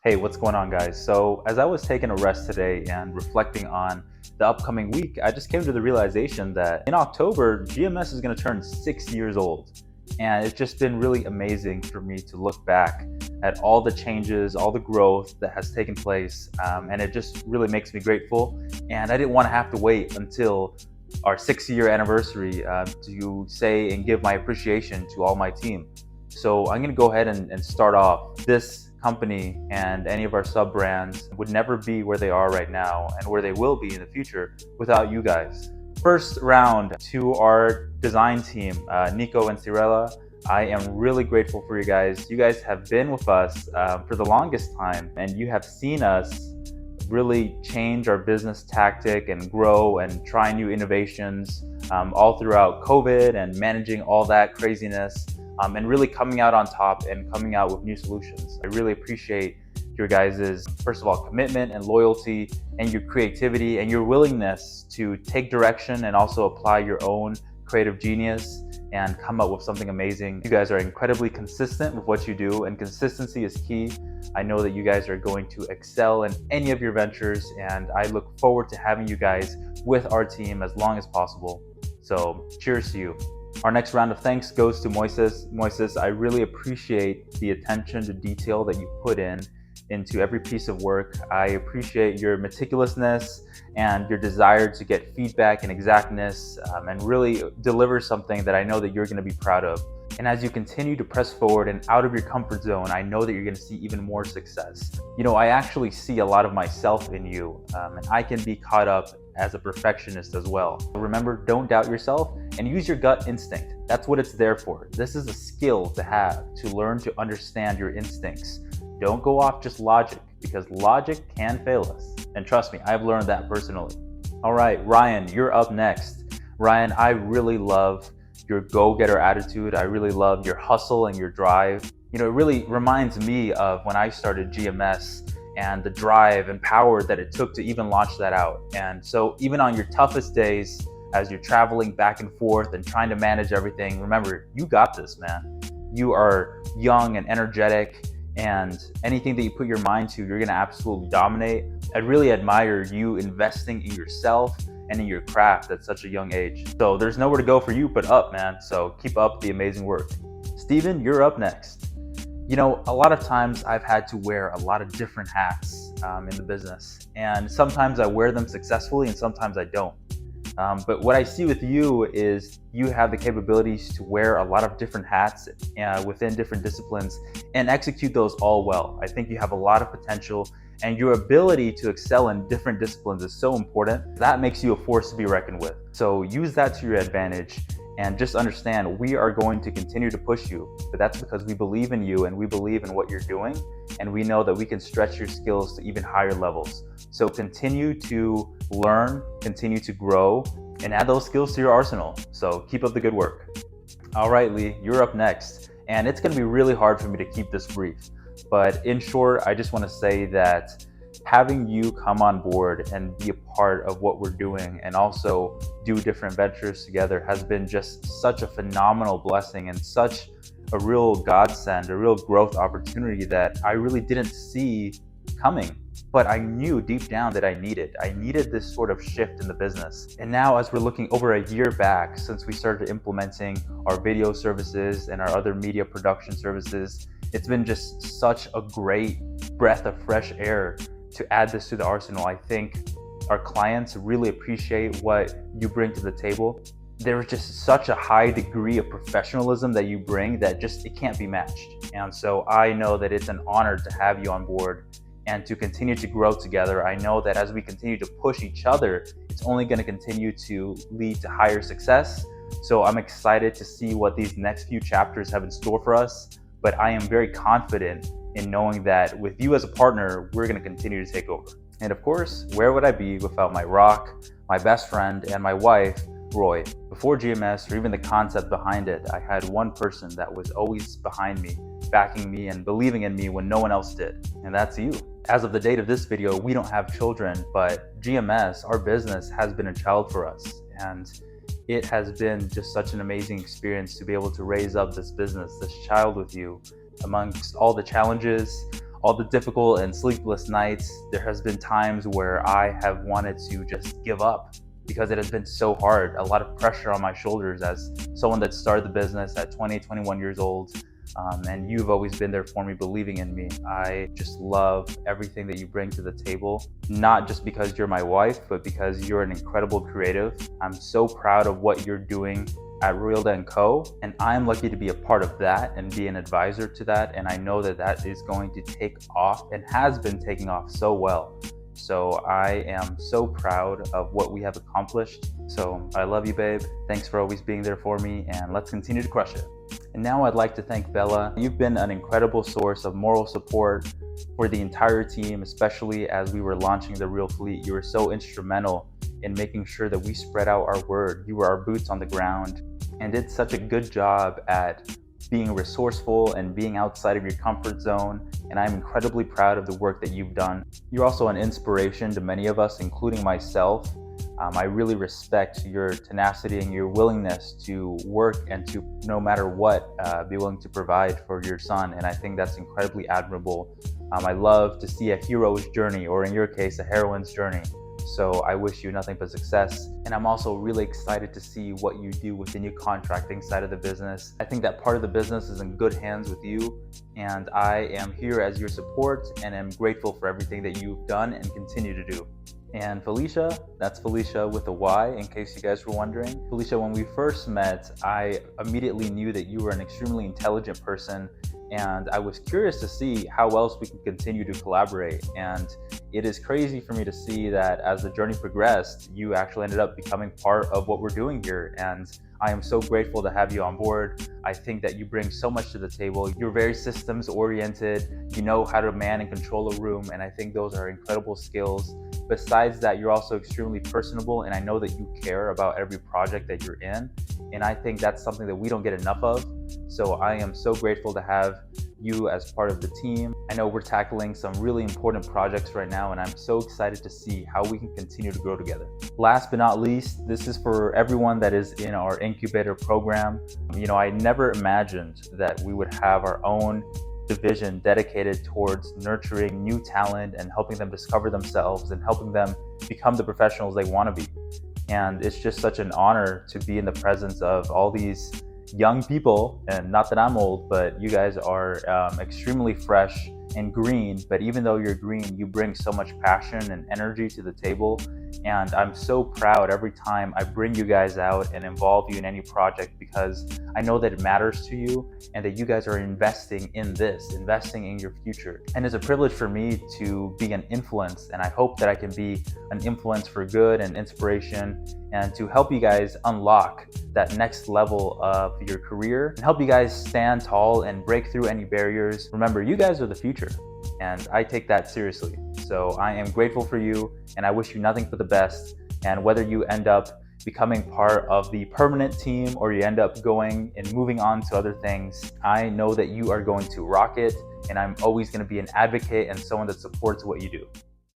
Hey, what's going on, guys? So, as I was taking a rest today and reflecting on the upcoming week, I just came to the realization that in October, GMS is going to turn 6 years old. And it's just been really amazing for me to look back at all the changes, all the growth that has taken place. And it just really makes me grateful. And I didn't want to have to wait until our 6 year anniversary to say and give my appreciation to all my team. So I'm going to go ahead and start off. This company and any of our sub brands would never be where they are right now and where they will be in the future without you guys. First round to our design team, Niko and Sirela. I am really grateful for you guys. You guys have been with us for the longest time, and you have seen us really change our business tactic and grow and try new innovations all throughout COVID and managing all that craziness. And really coming out on top and coming out with new solutions. I really appreciate your guys' first of all commitment and loyalty and your creativity and your willingness to take direction and also apply your own creative genius and come up with something amazing. You guys are incredibly consistent with what you do, and consistency is key. I know that you guys are going to excel in any of your ventures, and I look forward to having you guys with our team as long as possible. So cheers to you. Our next round of thanks goes to Moises. Moises, I really appreciate the attention to detail that you put into every piece of work. I appreciate your meticulousness and your desire to get feedback and exactness and really deliver something that I know that you're going to be proud of. And as you continue to press forward and out of your comfort zone, I know that you're going to see even more success. You know, I actually see a lot of myself in you, and I can be caught up as a perfectionist as well. Remember, don't doubt yourself and use your gut instinct. That's what it's there for. This is a skill to have, to learn to understand your instincts. Don't go off just logic, because logic can fail us. And trust me, I've learned that personally. All right, Ryan, you're up next. Ryan, I really love your go-getter attitude. I really love your hustle and your drive. You know, it really reminds me of when I started GMS and the drive and power that it took to even launch that out. And so even on your toughest days, as you're traveling back and forth and trying to manage everything, remember, you got this, man. You are young and energetic, and anything that you put your mind to, you're gonna absolutely dominate. I really admire you investing in yourself and in your craft at such a young age. So there's nowhere to go for you but up, man. So keep up the amazing work. Steven, you're up next. You know, a lot of times I've had to wear a lot of different hats in the business, and sometimes I wear them successfully and sometimes I don't. But what I see with you is you have the capabilities to wear a lot of different hats within different disciplines and execute those all well. I think you have a lot of potential, and your ability to excel in different disciplines is so important. That makes you a force to be reckoned with. So use that to your advantage. And just understand, we are going to continue to push you, but that's because we believe in you and we believe in what you're doing, and we know that we can stretch your skills to even higher levels. So continue to learn, continue to grow, and add those skills to your arsenal. So keep up the good work. All right, Lee, you're up next. And it's gonna be really hard for me to keep this brief, but in short, I just wanna say that having you come on board and be a part of what we're doing and also do different ventures together has been just such a phenomenal blessing and such a real godsend, a real growth opportunity that I really didn't see coming. But I knew deep down that I needed this sort of shift in the business. And now as we're looking over a year back since we started implementing our video services and our other media production services, it's been just such a great breath of fresh air to add this to the arsenal. I think our clients really appreciate what you bring to the table. There's just such a high degree of professionalism that you bring that just it can't be matched. And so I know that it's an honor to have you on board and to continue to grow together. I know that as we continue to push each other, it's only going to continue to lead to higher success. So I'm excited to see what these next few chapters have in store for us. But I am very confident in knowing that with you as a partner, we're going to continue to take over. And of course, where would I be without my rock, my best friend, and my wife, Roy? Before GMS or even the concept behind it, I had one person that was always behind me, backing me and believing in me when no one else did, and that's you. As of the date of this video, we don't have children, but GMS, our business, has been a child for us. And it has been just such an amazing experience to be able to raise up this business, this child with you, amongst all the challenges, all the difficult and sleepless nights. There has been times where I have wanted to just give up because it has been so hard. A lot of pressure on my shoulders as someone that started the business at 20, 21 years old. And you've always been there for me, believing in me. I just love everything that you bring to the table, not just because you're my wife, but because you're an incredible creative. I'm so proud of what you're doing at Royilda & Co. And I'm lucky to be a part of that and be an advisor to that. And I know that that is going to take off and has been taking off so well. So I am so proud of what we have accomplished. So I love you, babe. Thanks for always being there for me, and let's continue to crush it. And now I'd like to thank Bella. You've been an incredible source of moral support for the entire team, especially as we were launching the Real Fleet. You were so instrumental in making sure that we spread out our word. You were our boots on the ground and did such a good job at being resourceful and being outside of your comfort zone. And I'm incredibly proud of the work that you've done. You're also an inspiration to many of us, including myself. I really respect your tenacity and your willingness to work and to, no matter what, be willing to provide for your son. And I think that's incredibly admirable. I love to see a hero's journey, or in your case, a heroine's journey. So I wish you nothing but success. And I'm also really excited to see what you do with the new contracting side of the business. I think that part of the business is in good hands with you. And I am here as your support and am grateful for everything that you've done and continue to do. And Fylisha, that's Fylisha with a Y, in case you guys were wondering. Fylisha, when we first met, I immediately knew that you were an extremely intelligent person, and I was curious to see how else we could continue to collaborate. And it is crazy for me to see that as the journey progressed, you actually ended up becoming part of what we're doing here. And I am so grateful to have you on board. I think that you bring so much to the table. You're very systems oriented. You know how to man and control a room, and I think those are incredible skills. Besides that, you're also extremely personable, and I know that you care about every project that you're in. And I think that's something that we don't get enough of. So I am so grateful to have you as part of the team. I know we're tackling some really important projects right now, and I'm so excited to see how we can continue to grow together. Last but not least, this is for everyone that is in our incubator program. You know, I never imagined that we would have our own division dedicated towards nurturing new talent and helping them discover themselves and helping them become the professionals they want to be. And it's just such an honor to be in the presence of all these young people. And not that I'm old, but you guys are extremely fresh and green. But even though you're green, you bring so much passion and energy to the table. And I'm so proud every time I bring you guys out and involve you in any project, because I know that it matters to you and that you guys are investing in this, investing in your future. And it's a privilege for me to be an influence, and I hope that I can be an influence for good and inspiration, and to help you guys unlock that next level of your career and help you guys stand tall and break through any barriers. Remember, you guys are the future, and I take that seriously. So I am grateful for you, and I wish you nothing but the best. And whether you end up becoming part of the permanent team or you end up going and moving on to other things, I know that you are going to rock it, and I'm always going to be an advocate and someone that supports what you do.